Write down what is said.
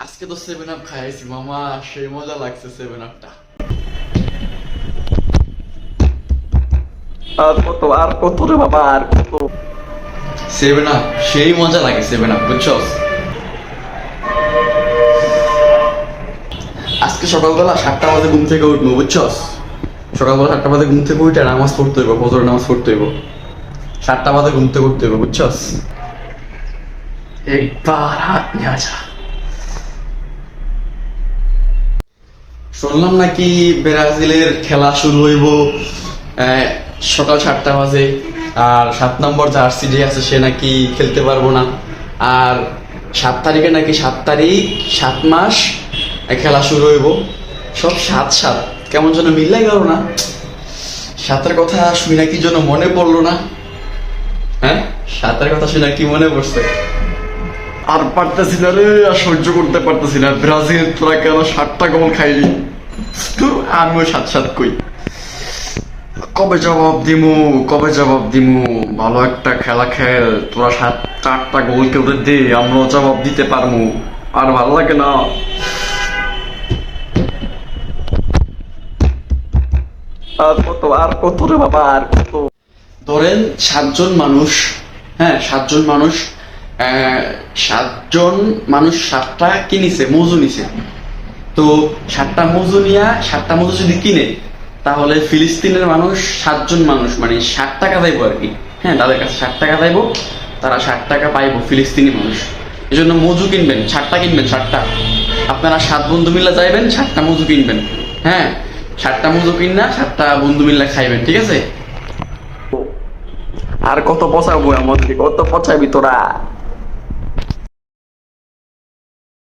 আজকে তো 7 আপ খাইছি মামা, সেই মজা লাগছে 7 আপটা। আর কত রে বাবা, আর কত? 7 আপ সেই মজা লাগে 7 আপ, বুঝছস? আজকে সকালবেলা 7টা বাজে ঘুম থেকে উঠবো, বুঝছস? সকালবেলা 7টা বাজে ঘুম থেকে উঠে নামাজ পড়তে হইব, ফজরের নামাজ পড়তে হইব। 7টা বাজে ঘুম থেকে উঠতে হইব, বুঝছস? একবার হাত নিয়ে আসা। শুনলাম নাকি ব্রাজিলের খেলা শুরু হইব সকাল 7টা বাজে, আর 7 নম্বর জার্সি যে আছে সে নাকি খেলতে পারবো না। আর 7 তারিখে নাকি 7 তারিখ 7 মাস খেলা শুরু হইব। সব 7 কেমন যেন মিলাই গেল না। 7-এর কথা শুই নাকি যেন মনে পড়লো না। হ্যাঁ, 7-এর কথা শুই নাকি মনে পড়ছে। আর পারতেছি না রে, আর সহ্য করতে পারতেছি না। ব্রাজিল তোরা কেন 7টা গোল খাইলি? আমিও 7 কই। কবে জবাব দিমু? ভালো একটা খেলা খেল, তোরা 4টা গোল কেউরে দে, আমরাও জবাব দিতে পারবো। আর ভালো লাগে না। আর কত রে বাবা, আর কত? ধরেন 7 জন মানুষ, হ্যাঁ 7 জন মানুষ, 7 জন মানুষ 7টা কিনেছে, মজু নিছে। তো 7টা মজু নিয়া 7টা মজু যদি কিনে, তাহলে ফিলিস্তিনের মানুষ 7 জন মানুষ মানে 60 টাকা যাইবো আর কি। হ্যাঁ, তাদের কাছে 60 টাকা যাইবো, তারা 60 টাকা পাইবো ফিলিস্তিনি মানুষ। এই জন্য মজু কিনবেন, 7টা কিনবেন, 7টা। আপনারা 7 বন্ধু মিলে যাইবেন, 7টা মজু কিনবেন। হ্যাঁ, 7টা মজু কিনা 7টা বন্ধু মিলে খাইবেন, ঠিক আছে? আর কত পচাবো? এমন কত পচাবি তোরা?